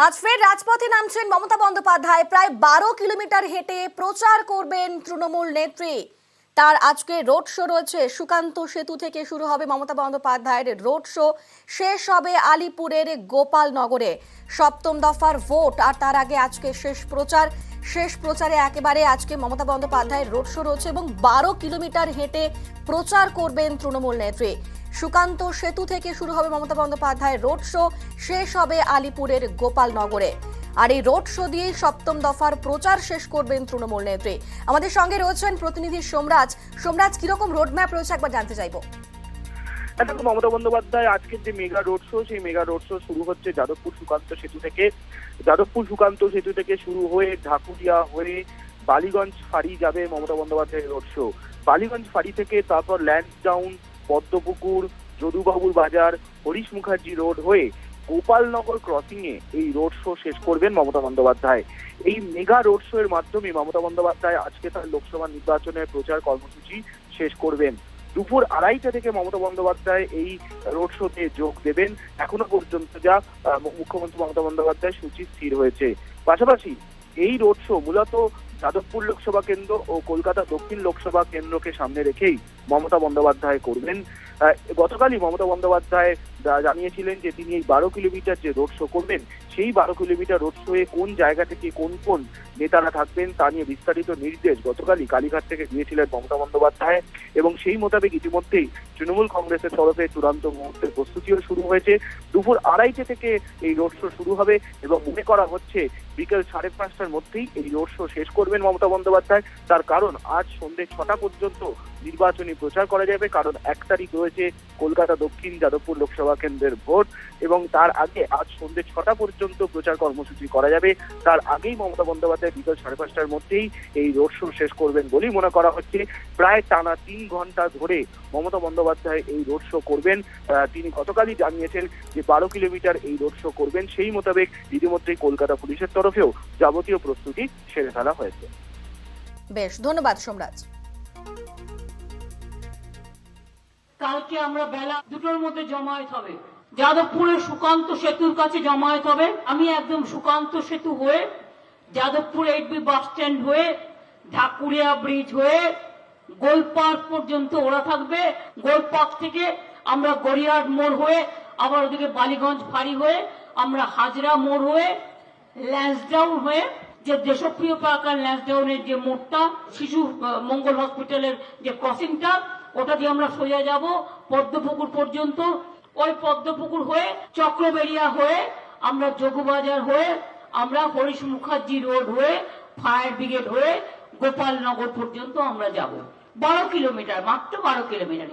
আজ ফের রাজপথে নামছেন মমতা বন্দ্যোপাধ্যায়। প্রায় 12 কিলোমিটার হেঁটে প্রচার করবেন তৃণমূল নেত্রী। তার আজকে রোড শো রয়েছে। সুকান্ত সেতু থেকে শুরু হবে মমতা বন্দ্যোপাধ্যায়ের রোড শো, শেষ হবে আলিপুরের গোপালনগরে। সপ্তম দফার ভোট আর তার আগে আজকে শেষ প্রচারে একেবারে আজকে মমতা বন্দ্যোপাধ্যায়ের রোড শো রয়েছে এবং 12 কিলোমিটার হেঁটে প্রচার করবেন তৃণমূল নেত্রী। সুকান্ত সেতু থেকে শুরু হবে মমতা বন্দ্যোপাধ্যায়ের রোড শো, শেষ হবে আলিপুরের গোপালনগরে। আর এই রোড শো দিয়ে সপ্তম দফার প্রচার শেষ করবেন তৃণমূল নেত্রী। আমাদের সঙ্গে রয়েছেন প্রতিনিধি সোমরাজ, কিরকম রোডম্যাপ রয়েছে একবার জানতে চাইবো। দেখো, মমতা বন্দ্যোপাধ্যায় আজকের যে মেগা রোড শো, সেই মেগা রোড শো শুরু হচ্ছে যাদবপুর সুকান্ত সেতু থেকে শুরু হয়ে ঢাকুরিয়া হয়ে বালিগঞ্জ ফাঁড়ি যাবে মমতা বন্দ্যোপাধ্যায়ের রোড শো। বালিগঞ্জ ফাঁড়ি থেকে তারপর ল্যান্সডাউন, পদ্মপুকুর, যদুবাবুর বাজার, হরিশ মুখার্জি রোড হয়ে গোপালনগর ক্রসিং এ এই রোড শো শেষ করবেন মমতা বন্দ্যোপাধ্যায়। এই মেগা রোড শো এর মাধ্যমে মমতা বন্দ্যোপাধ্যায় আজকে তার লোকসভা নির্বাচনের প্রচার কর্মসূচি শেষ করবেন। দুপুর 2:30 থেকে মমতা বন্দ্যোপাধ্যায় এই রোড শোতে যোগ দেবেন। এখনো পর্যন্ত যা মুখ্যমন্ত্রী মমতা বন্দ্যোপাধ্যায় সূচি স্থির হয়েছে। পাশাপাশি এই রোড শো মূলত যাদবপুর লোকসভা কেন্দ্র ও কলকাতা দক্ষিণ লোকসভা কেন্দ্রকে সামনে রেখেই মমতা বন্দ্যোপাধ্যায় করবেন। গতকালই মমতা বন্দ্যোপাধ্যায় জানিয়েছিলেন যে তিনি এই 12 কিলোমিটার যে রোড শো করবেন, সেই 12 কিলোমিটার রোড শোয়ে কোন জায়গা থেকে কোন কোন নেতারা থাকবেন তা নিয়ে বিস্তারিত নির্দেশ গতকালই কালীঘাট থেকে দিয়েছিলেন মমতা বন্দ্যোপাধ্যায়। এবং সেই মোতাবেক ইতিমধ্যেই তৃণমূল কংগ্রেসের তরফে চূড়ান্ত মুহূর্তের প্রস্তুতিও শুরু হয়েছে। দুপুর 2:30 থেকে এই রোড শো শুরু হবে এবং মনে করা হচ্ছে বিকেল 5:30টার মধ্যেই এই রোড শো শেষ করবেন মমতা বন্দ্যোপাধ্যায়। তার কারণ আজ সন্ধ্যে 6টা পর্যন্ত নির্বাচনী প্রচার করা যাবে, কারণ 1 তারিখ রয়েছে কলকাতা দক্ষিণ যাদবপুর লোকসভা কেন্দ্রের ভোট এবং তার আগে আজ সন্ধ্যে 6টা পর্যন্ত প্রচার কর্মসূচি করা যাবে। তার আগেই মমতা বন্দ্যোপাধ্যায় বিকেল 5:30টার মধ্যেই এই রোড শো শেষ করবেন বলেই মনে করা হচ্ছে। প্রায় টানা 3 ঘন্টা ধরে মমতা বন্দ্যোপাধ্যায় এই রোড শো করবেন। তিনি গতকালই জানিয়েছেন যে 12 কিলোমিটার এই রোড শো করবেন। সেই মোতাবেক ইতিমধ্যেই কলকাতা পুলিশের তরফেও যাবতীয় প্রস্তুতি সেরে ফেলা হয়েছে। বেশ, ধন্যবাদ সোমরাজ। কালকে আমরা বেলা 2টোর মধ্যে জমায়েত হবে, যাদবপুরের সুকান্ত সেতুর কাছে জমায়েত হবে। আমি একদম সুকান্ত সেতু হয়ে যাদবপুর 8B বাস স্ট্যান্ড হয়ে ঢাকুরিয়া ব্রিজ হয়ে গোলপার্ক পর্যন্ত ওরা থাকবে। গোলপার্ক থেকে আমরা গড়িয়াহাট মোড় হয়ে আবার ওদিকে বালিগঞ্জ ফাঁড়ি হয়ে আমরা হাজরা মোড় হয়ে ল্যান্সডাউন হয়ে যে দেশপ্রিয় পার্ক আর ল্যান্সডাউনের যে মোড়টা, শিশু মঙ্গল হসপিটালের যে ক্রসিংটা, ওটা দিয়ে আমরা সোজা যাব পদ্মপুকুর পর্যন্ত। ওই পদ্মপুকুর হয়ে চক্রবেড়িয়া হয়ে আমরা যোগবাজার হয়ে আমরা হরিশ মুখার্জি রোড হয়ে ফায়ার ব্রিগেড হয়ে গোপালনগর পর্যন্ত আমরা যাব। 12 কিলোমিটার, মাত্র 12 কিলোমিটার।